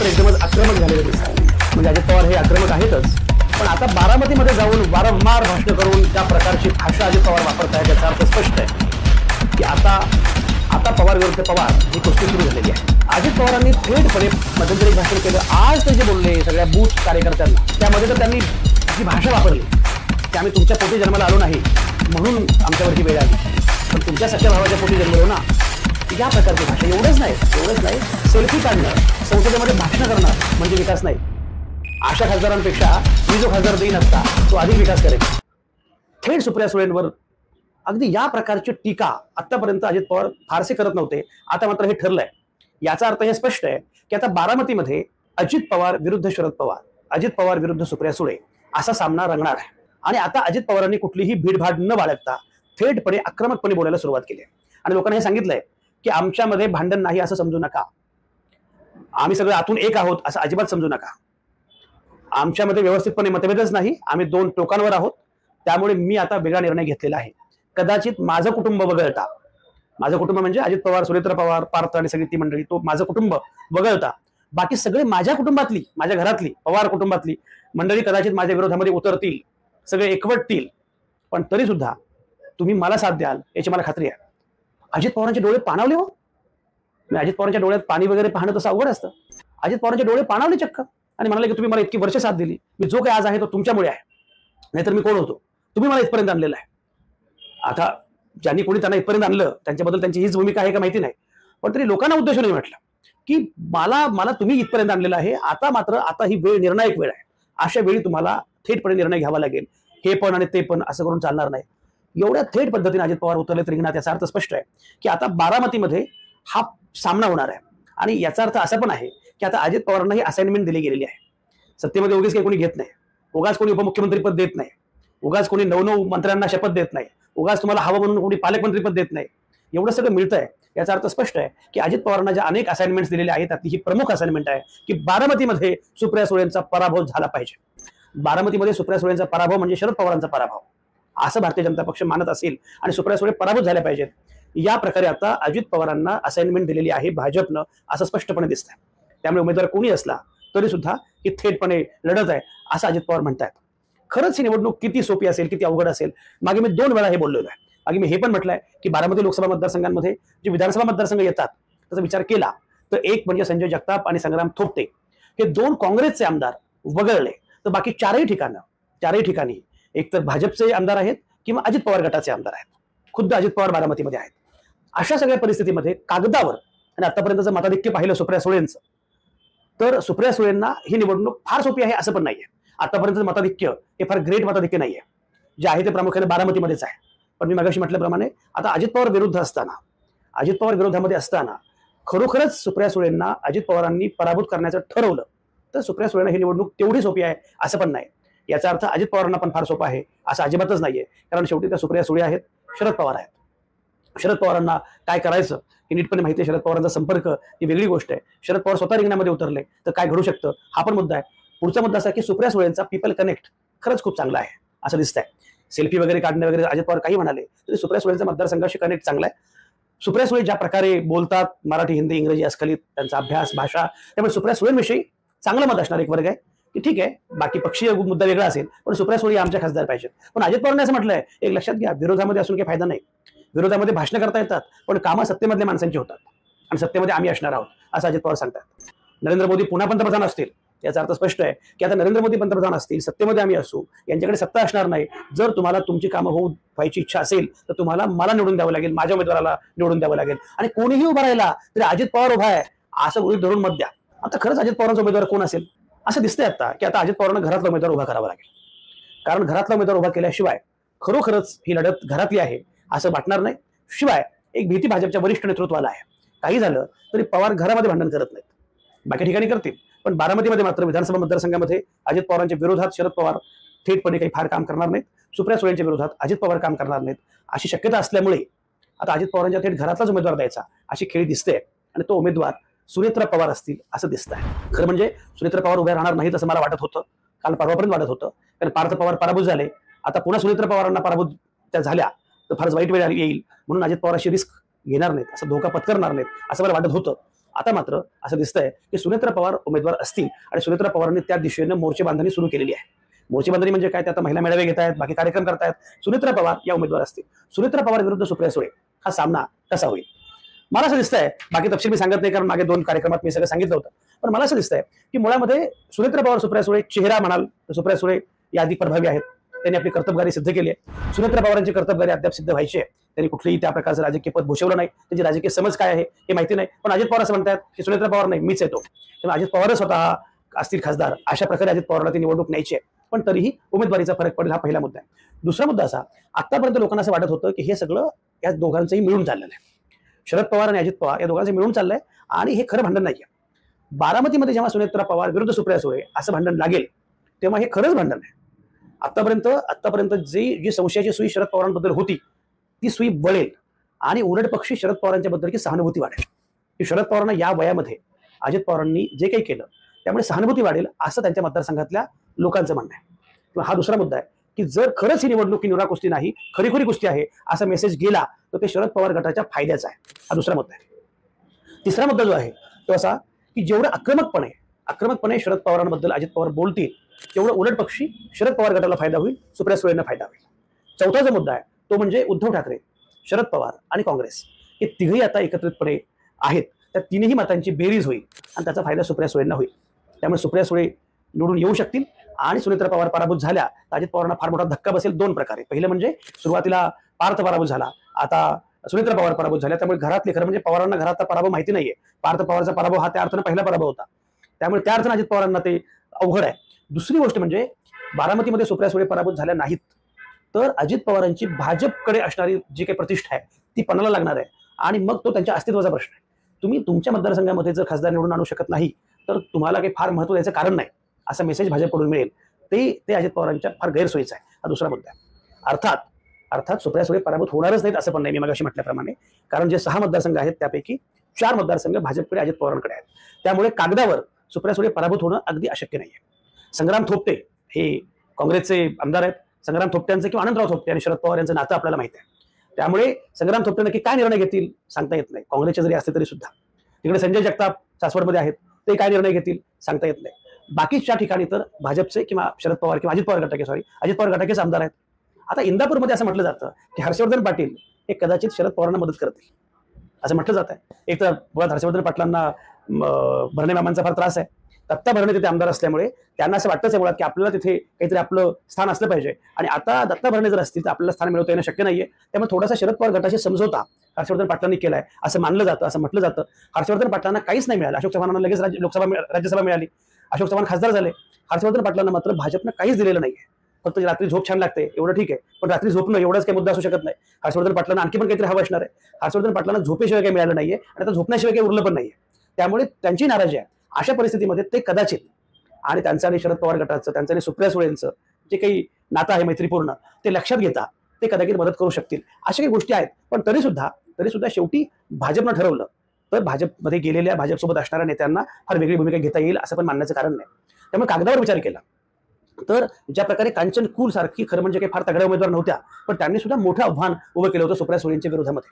मात्र एकदमच आक्रमक झालेले दिसतात। म्हणजे अजित पवार हे आक्रमक आहेतच, पण आता बारामतीमध्ये जाऊन वारंवार भाषण करून ज्या प्रकारची भाषा अजित पवार वापरत आहेत त्याचा अर्थ स्पष्ट आहे की आता पवार विरुद्ध पवार ही कुस्ती सुरू झालेली आहे। अजित पवारांनी थेटपणे मध्यंतरी भाषण केलं। आज ते जे बोलले सगळ्या बूथ कार्यकर्त्यांना, त्यामध्ये तर त्यांनी जी भाषा वापरली की आम्ही तुमच्या पोटी जन्माला आलो नाही म्हणून आमच्यावरची वेळ आली, पण तुमच्या सख्या भावाच्या पोटी जन्मलो ना, या प्रकारची भाषा। एवढंच नाही, सेल्फी काढणं, संसदेमध्ये भाषण करणं म्हणजे विकास नाही। अशा खासदारांपेक्षा मी जो खासदार देईन असता तो अधिक विकास करेल। थेट सुप्रिया सुळेंवर अगदी या प्रकारची टीका आतापर्यंत अजित पवार फारसे करत नव्हते, आता मात्र हे ठरलंय। याचा अर्थ हे स्पष्ट आहे की आता बारामतीमध्ये अजित पवार विरुद्ध शरद पवार, अजित पवार विरुद्ध सुप्रिया सुळे असा सामना रंगणार आहे। आणि आता अजित पवारांनी कुठलीही भीडभाड न बाळगता थेटपणे आक्रमकपणे बोलायला सुरुवात केली आणि लोकांना हे सांगितलंय की आमच्यामध्ये भांडण नाही असं समजू नका, आम्ही सगळे आतून एक आहोत असं अजिबात समजू नका, आमच्यामध्ये व्यवस्थितपणे मतभेदच नाही, आम्ही दोन टोकांवर आहोत। त्यामुळे मी आता वेगळा निर्णय घेतलेला आहे। कदाचित माझं कुटुंब वगळता, माझं कुटुंब म्हणजे अजित पवार, सुनेत्रा पवार, पार्थ आणि सगळी ती मंडळी, तो माझं कुटुंब वगळता बाकी सगळे माझ्या कुटुंबातली, माझ्या घरातली, पवार कुटुंबातली मंडळी कदाचित माझ्या विरोधामध्ये उतरतील, सगळे एकवटतील, पण तरी सुद्धा तुम्ही मला साथ द्याल याची मला खात्री आहे। अजित पवारांचे डोळे पाणावले हो, मी अजित पवारांच्या डोळ्यात पाणी वगैरे पाहणं तसं अवघड असतं। अजित पवारांचे डोळे पाणावले चक्क आणि म्हणाले की तुम्ही मला इतकी वर्ष साथ दिली, मी जो काही आज आहे तो तुमच्यामुळे आहे, नाहीतर मी कोण होतो, तुम्ही मला इथपर्यंत आणलेलं आहे। आता ज्यांनी कोणी त्यांना इथपर्यंत आणलं त्यांच्याबद्दल त्यांची हीच भूमिका आहे का माहिती नाही, पण तरी लोकांना उद्देशून म्हटलं की मला तुम्ही इथपर्यंत आणलेलं आहे, आता ही वेळ निर्णायक वेळ आहे, अशा वेळी तुम्हाला थेटपणे निर्णय घ्यावा लागेल, हे पण आणि ते पण असं करून चालणार नाही। एवढ्या थेट पद्धतीने अजित पवार उतरलेत रिंगणात, याचा अर्थ स्पष्ट आहे की आता बारामतीमध्ये हा सामना होणार आहे। आणि याचा अर्थ असा पण आहे की आता अजित पवारांना ही असाइनमेंट दिली गेलेली आहे। सत्तेमध्ये उगीच काही कोणी घेत नाही, उगाच कोणी उपमुख्यमंत्री पद देत नाही, उगाच कोणी 9 मंत्र्यांना शपथ देत नाही, उगाच तुम्हाला हवं म्हणून कोणी पालकमंत्री पद देत नाही, एवढं सगळं मिळतंय। याचा अर्थ स्पष्ट आहे की अजित पवारांना ज्या अनेक असाइनमेंट्स दिलेल्या आहेत त्यातली ही प्रमुख असाइनमेंट आहे की बारामतीमध्ये सुप्रिया सुळेंचा पराभव झाला पाहिजे। बारामतीमध्ये सुप्रिया सुळेंचा पराभव म्हणजे शरद पवारांचा पराभव असं भारतीय जनता पक्ष मानत असेल आणि सुप्रिया सुळे पराभूत झाल्या पाहिजेत, या प्रकारे आता अजित पवारांना असाइनमेंट दिलेली आहे भाजपनं, असं स्पष्टपणे दिसतंय। त्यामुळे उमेदवार कोणी असला तरी सुद्धा ही थेटपणे लढत आहे असं अजित पवार म्हणतात। खरंच ही निवडणूक किती सोपी असेल, किती अवघड असेल, मागे मी 2 वेळा हे बोललेलो आहे। मागे मी हे पण म्हटलंय की बारामती लोकसभा मतदारसंघांमध्ये जे विधानसभा मतदारसंघ येतात त्याचा विचार केला तर एक म्हणजे संजय जगताप आणि संग्राम थोपटे हे 2 काँग्रेसचे आमदार वगळले तर बाकी चारही ठिकाणी एक तर भाजपचे आमदार आहेत किंवा अजित पवार गटाचे आमदार आहेत, खुद्द अजित पवार बारामतीमध्ये आहेत। अशा सगळ्या परिस्थितीमध्ये कागदावर आणि आतापर्यंतचं मताधिक्य पाहिलं सुप्रिया सुळेंचं, तर सुप्रिया सुळेंना ही निवडणूक फार सोपी आहे असं पण नाहीये। आतापर्यंतचं मताधिक्य हे फार ग्रेट मताधिक्य नाहीये, जे आहे ते प्रामुख्याने बारामतीमध्येच आहे। पण मी मगाशी म्हटल्याप्रमाणे आता अजित पवार विरोधामध्ये असताना खरोखरच सुप्रिया सुळेंना अजित पवारांनी पराभूत करण्याचं ठरवलं तर सुप्रिया सुळेंना ही निवडणूक तेवढी सोपी आहे असं पण नाही। याचा अर्थ अजित पवारांना पण फार सोपं आहे असं अजिबातच नाहीये, कारण शेवटी त्या सुप्रिया सुळे आहेत, शरद पवार आहेत। शरद पवारांना काय करायचं हे नीटपणे माहिती आहे, शरद पवारांचा संपर्क ही वेगळी गोष्ट आहे। शरद पवार स्वतः रिंगणामध्ये उतरले तर काय घडू शकतं हा पण मुद्दा आहे। पुढचा मुद्दा असा की सुप्रिया सुळेंचा पीपल कनेक्ट खरंच खूप चांगला आहे असं दिसतंय। सेल्फी वगैरे काढणे वगैरे अजित पवार काही म्हणाले तरी सुप्रिया सुळेंचा मतदारसंघाशी कनेक्ट चांगला आहे। सुप्रिया सुळे ज्या प्रकारे बोलतात, मराठी, हिंदी, इंग्रजी अस्खलित, त्यांचा अभ्यास, भाषा, त्यामुळे सुप्रिया सुळेंविषयी चांगलं मत असणार एक वर्ग आहे की ठीक आहे, बाकी पक्षीय मुद्दा वेगळा असेल पण सुप्रिया सुळे आमच्या खासदार पाहिजेत। पण अजित पवारांनी असं म्हटलंय, एक लक्षात घ्या, विरोधामध्ये असून काही फायदा नाही। विरोधामध्ये भाषण करता येतात पण कामं सत्तेमधल्या माणसांची होतात आणि सत्तेमध्ये आम्ही असणार आहोत असं अजित पवार सांगतात। नरेंद्र मोदी पुन्हा पंतप्रधान असतील याचा अर्थ स्पष्ट आहे की आता नरेंद्र मोदी पंतप्रधान असतील, सत्तेमध्ये आम्ही असू, यांच्याकडे सत्ता असणार नाही। जर तुम्हाला तुमची कामं व्हायची इच्छा असेल तर तुम्हाला मला निवडून द्यावं लागेल, माझ्या उमेदवाराला निवडून द्यावं लागेल आणि कोणीही उभा राहिला तरी अजित पवार उभा आहे असं गृहीत धरून मत द्या। आता खरंच अजित पवारांचा उमेदवार कोण असेल असं दिसतंय आता की आता अजित पवारांना घरातला उमेदवार उभा करावा लागेल, कारण घरातला उमेदवार उभा केल्याशिवाय खरोखरच ही लढत घरातली आहे असं वाटणार नाही। शिवाय एक भीती भाजपच्या वरिष्ठ नेतृत्वाला आहे, काही झालं तरी पवार घरामध्ये भांडण करत नाहीत, बाकी ठिकाणी करतील पण बारामतीमध्ये मात्र विधानसभा मतदारसंघामध्ये अजित पवारांच्या विरोधात शरद पवार थेटपणे काही फार काम करणार नाहीत, सुप्रिया सुळेंच्या विरोधात अजित पवार काम करणार नाहीत अशी शक्यता असल्यामुळे आता अजित पवारांच्या थेट घरातलाच उमेदवार द्यायचा अशी खेळी दिसते आणि तो उमेदवार सुनेत्रा पवार असतील असं दिसत आहे। खरं म्हणजे सुनेत्रा पवार उभ्या राहणार नाहीत असं मला वाटत होतं, काल परवापर्यंत वाटत होतं, कारण पार्थ पवार पराभूत झाले, आता पुन्हा सुनेत्रा पवारांना पराभूत त्या झाल्या तर फारच वाईट वेळ येईल म्हणून अजित पवार अशी रिस्क घेणार नाहीत, असं धोका पत्करणार नाहीत असं मला वाटत होतं। आता मात्र असं दिसतंय की सुनेत्रा पवार उमेदवार असतील आणि सुनेत्रा पवारांनी त्या दिशेनं मोर्चे बांधणी सुरू केलेली आहे. मोर्चे बांधणी म्हणजे काय, ते आता महिला मेळावे घेत आहेत, बाकी कार्यक्रम करतायत. सुनेत्रा पवार या उमेदवार असतील. सुनेत्रा पवार विरुद्ध सुप्रिया सुळे हा सामना कसा होईल मला असं दिसतंय. बाकी तपशील मी सांगत नाही कारण मागे 2 कार्यक्रमात मी सगळं सांगितलं होतं. पण मला असं दिसतंय की मुळामध्ये सुनेत्रा पवार सुप्रिया सुळे चेहरा म्हणाल तर सुप्रिया सुळे या आधी प्रभावी आहेत. त्यांनी आपली कर्तबगारी सिद्ध केली आहे. सुनेत्रा पवारांची कर्तबगारी अद्याप सिद्ध व्हायची आहे. त्यांनी कुठलेही त्या प्रकारचं राजकीय पद भूषवलं नाही. त्यांची राजकीय समज काय आहे हे माहिती नाही. पण अजित पवार असं म्हणतात की सुनेत्रा पवार नाही मीच येतो, तेव्हा अजित पवारच स्वतः असतील खासदार, अशा प्रकारे अजित पवारला ती निवडणूक न्यायची आहे. पण तरीही उमेदवारीचा फरक पडेल हा पहिला मुद्दा आहे. दुसरा मुद्दा असा, आतापर्यंत लोकांना असं वाटत होतं की हे सगळं या दोघांचंही मिळून चाललेलं आहे. शरद पवार आणि अजित पवार या दोघांचं मिळून चाललंय आणि हे खरं भांडण नाहीये. बारामतीमध्ये जेव्हा सुनेत्रा पवार विरुद्ध सुप्रिया सुळे असं भांडण लागेल तेव्हा हे खरंच भांडण आहे. आतापर्यंत जी संशयाची सुई शरद पवारांबद्दल होती ती सुई बळेल आणि उलट पक्षी शरद पवारांच्या बद्दलची सहानुभूती वाढेल. की शरद पवारांना या वयामध्ये अजित पवारांनी जे काही केलं त्यामुळे सहानुभूती वाढेल असं त्यांच्या मतदारसंघातल्या लोकांचं म्हणणं आहे. किंवा हा दुसरा मुद्दा आहे की जर खरंच ही निवडणूक ही निरा कुस्ती नाही, खरीखुरी कुस्ती आहे असा मेसेज गेला तर ते शरद पवार गटाच्या फायद्याचा आहे. हा दुसरा मुद्दा आहे. तिसरा मुद्दा जो आहे तो असा की जेवढं आक्रमकपणे शरद पवारांबद्दल अजित पवार बोलतील तेवढं उलट पक्षी शरद पवार गटाला फायदा होईल, सुप्रिया सुळेंना फायदा होईल. चौथा जो मुद्दा आहे तो म्हणजे उद्धव ठाकरे, शरद पवार आणि काँग्रेस हे तिघही आता एकत्रितपणे आहेत. त्या तीनही मतांची बेरीज होईल आणि त्याचा फायदा सुप्रिया सुळेंना होईल. त्यामुळे सुप्रिया सुळे निवडून येऊ शकतील आणि सुनेत्रा पवार पराभूत झाल्या तर अजित पवारांना फार मोठा धक्का बसेल 2 प्रकारे. पहिलं म्हणजे सुरुवातीला पार्थ पराभूत झाला, आता सुनेत्रा पवार पराभूत झाल्या, त्यामुळे घरातले खरं म्हणजे पवारांना घरातला पराभव माहिती नाहीये. पार्थ पवारचा पराभव हा त्या अर्थानं पहिला पराभव होता, त्यामुळे त्या अर्थानं अजित पवारांना ते अवघड आहे. दुसरी गोष्ट म्हणजे बारामतीमध्ये सुप्रिया सुळे पराभूत झाल्या नाहीत तर अजित पवारांची भाजपकडे असणारी जी काही प्रतिष्ठा आहे ती पणाला लागणार आहे आणि मग तो त्यांच्या अस्तित्वाचा प्रश्न आहे. तुम्ही तुमच्या मतदारसंघामध्ये जर खासदार निवडून आणू शकत नाही तर तुम्हाला काही फार महत्त्व द्यायचं कारण नाही असा मेसेज भाजपकडून मिळेल. ते अजित पवारांच्या फार गैरसोयीचा आहे. हा दुसरा मुद्दा आहे. अर्थात सुप्रिया सुळे पराभूत होणारच नाहीत असं पण नाही मी मगाशी म्हटल्याप्रमाणे, कारण जे 6 मतदारसंघ आहेत त्यापैकी 4 मतदारसंघ भाजपकडे अजित पवारांकडे आहेत. त्यामुळे कागदावर सुप्रिया सुळे पराभूत होणं अगदी अशक्य नाहीये. संग्राम थोपटे हे काँग्रेसचे आमदार आहेत. संग्राम थोपट्यांचं किंवा आनंदराव थोपटे आणि शरद पवार यांचं नातं आपल्याला माहिती आहे. त्यामुळे संग्राम थोपटे नक्की काय निर्णय घेतील सांगता येत नाही. काँग्रेसचे जरी असले तरी सुद्धा तिकडे संजय जगताप सासवडमध्ये आहेत, ते काय निर्णय घेतील सांगता येत नाही. बाकीच्या ठिकाणी तर भाजपचे किंवा शरद पवार किंवा अजित पवार गटाकेच आमदार आहेत. आता इंदापूरमध्ये असं म्हटलं जातं की हर्षवर्धन पाटील हे कदाचित शरद पवारांना मदत करतील असं म्हटलं जात आहे. एक तर मुळात हर्षवर्धन पाटलांना भरणे मामांचा फार त्रास आहे. दत्ता भरणे तिथे आमदार असल्यामुळे त्यांना असं वाटतंच आहे मुळात की आपल्याला तिथे काहीतरी आपलं स्थान असलं पाहिजे आणि आता दत्ता भरणे जर असतील तर आपल्याला स्थान मिळवता येणं शक्य नाहीये. त्यामुळे थोडासा शरद पवार गटाशी समझोता हर्षवर्धन पाटलांनी केलाय असं मानलं जातं, असं म्हटलं जातं. हर्षवर्धन पाटलांना काहीच नाही मिळालं. अशोक चव्हाणांना लगेच राज्यसभा मिळाली, अशोक चव्हाण खासदार झाले. हर्षवर्धन पाटलांना मात्र भाजपनं काहीच दिलेलं नाहीये. फक्त रात्री झोप छान लागते एवढं ठीक आहे, पण रात्री झोपणं एवढाच काही मुद्दा असू शकत नाही. हर्षवर्धन पाटलांना आणखी पण काहीतरी हवं असणार आहे. हर्षवर्धन पाटलांना झोपेशिवाय काही मिळालं नाहीये आणि आता झोपण्याशिवाय काही उरलं पण नाहीये. त्यामुळे त्यांची नाराजी आहे. अशा परिस्थितीमध्ये ते कदाचित आणि त्यांचं आणि शरद पवार गटाचं, त्यांचं आणि सुप्रिया सुळेंचं जे काही नातं आहे मैत्रीपूर्ण ते लक्षात घेता ते कदाचित मदत करू शकतील. अशा काही गोष्टी आहेत. पण तरी सुद्धा शेवटी भाजपनं ठरवलं तर भाजपमध्ये गेलेल्या भाजपसोबत असणाऱ्या नेत्यांना फार वेगळी भूमिका घेता येईल असं पण मानण्याचं कारण नाही. त्यामुळे कागदावर विचार केला तर ज्या प्रकारे कांचन कुल सारखी खरं म्हणजे काही फार तगड्या उमेदवार नव्हत्या पण त्यांनी सुद्धा मोठं आव्हान उभं केलं होतं सुप्रिया सुळेंच्या विरोधामध्ये.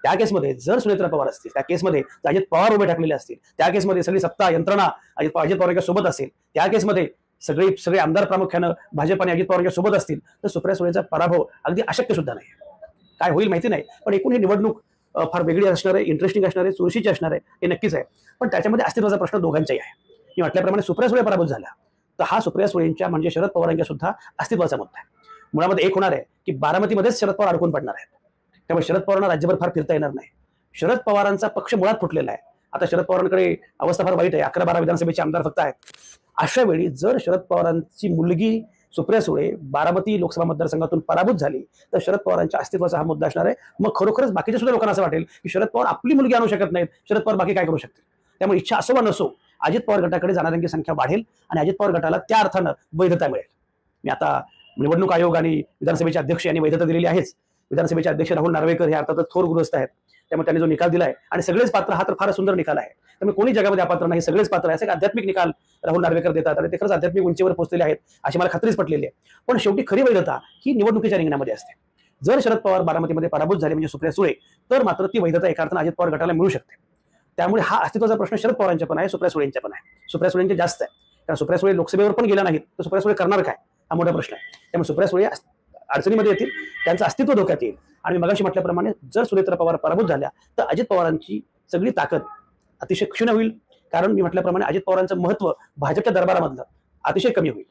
त्या केसमध्ये जर सुनेत्रा पवार असतील, त्या केसमध्ये अजित पवार उभे ठाकलेले असतील, त्या केसमध्ये सगळी सत्ता यंत्रणा अजित पवारांच्या सोबत असेल, त्या केसमध्ये सगळे आमदार प्रामुख्यानं भाजप आणि अजित पवारांच्या सोबत असतील तर सुप्रिया सुळेंचा पराभव अगदी अशक्य सुद्धा नाही. काय होईल माहिती नाही, पण एकूण ही निवडणूक फार वेगळी असणार आहे, इंटरेस्टिंग असणार आहे, चुरशीची असणार आहे हे नक्कीच आहे. पण त्याच्यामध्ये अस्तित्वाचा प्रश्न दोघांचाही आहे. मी म्हटल्याप्रमाणे सुप्रिया सुळे पराभूत झाला तर हा सुप्रिया सुळेंच्या म्हणजे शरद पवारांच्या सुद्धा अस्तित्वाचा मुद्दा आहे. मुळामध्ये एक होणार आहे की बारामतीमध्येच शरद पवार अडकून पडणार आहेत. त्यामुळे शरद पवारांना राज्यभर फार फिरता येणार नाही. शरद पवारांचा पक्ष मुळात फुटलेला आहे. आता शरद पवारांकडे अवस्था फार वाईट आहे. 11-12 विधानसभेचे आमदार फक्त आहेत. अशा वेळी जर शरद पवारांची मुलगी सुप्रिया सुळे बारामती लोकसभा मतदारसंघातून पराभूत झाली तर शरद पवारांच्या अस्तित्वाचा हा मुद्दा असणार आहे. मग खरोखरच बाकीच्या सुद्धा लोकांना असं वाटेल की शरद पवार आपली मुलगी आणू शकत नाहीत, शरद पवार बाकी काय करू शकतील. त्यामुळे इच्छा असो वा नसो अजित पवार गटाकडे जाणाऱ्यांची संख्या वाढेल आणि अजित पवार गटाला त्या अर्थानं वैधता मिळेल. मी आता निवडणूक आयोग आणि विधानसभेचे अध्यक्ष यांनी वैधता दिलेली आहेच. विधानसभेचे अध्यक्ष राहुल नार्वेकर हे अर्थातच थोर गृहस्थ आहेत. त्यामुळे त्यांनी जो निकाल दिलाय आणि सगळेच पात्र, हा तर फार सुंदर निकाल आहे. त्यामुळे कोणी जगामध्ये अपात्र नाही, सगळेच पात्र आहे. असे आध्यात्मिक निकाल राहुल नार्वेकर देतात आणि ते खरंच आध्यात्मिक उंचीवर पोहोचलेले आहेत अशी मला खात्रीच पटलेली आहे. पण शेवटी खरी वैधता ही निवडणुकीच्या रिंगणामध्ये असते. जर शरद पवार बारामतीमध्ये पराभूत झाले म्हणजे सुप्रिया सुळे तर मात्र ती वैधता एका अर्थानं अजित पवार गटाला मिळू शकते. त्यामुळे हा अस्तित्वाचा प्रश्न शरद पवारांच्या पण आहे, सुप्रिया सुळेंच्या पण आहे. सुप्रिया सुळेंचे जास्त आहे, कारण सुप्रिया सुळे लोकसभेवर पण गेल्या नाहीत, तर सुप्रिया सुळे करणार काय हा मोठा प्रश्न आहे. त्यामुळे सुप्रिया सुळे अडचणीमध्ये येतील, त्यांचं अस्तित्व धोक्यात येईल. आणि मी मगाशी म्हटल्याप्रमाणे जर सुनेत्रा पवार पराभूत झाल्या तर अजित पवारांची सगळी ताकद अतिशय क्षीण होईल, कारण मी म्हटल्याप्रमाणे अजित पवारांचं महत्व भाजपच्या दरबारामधलं अतिशय कमी होईल.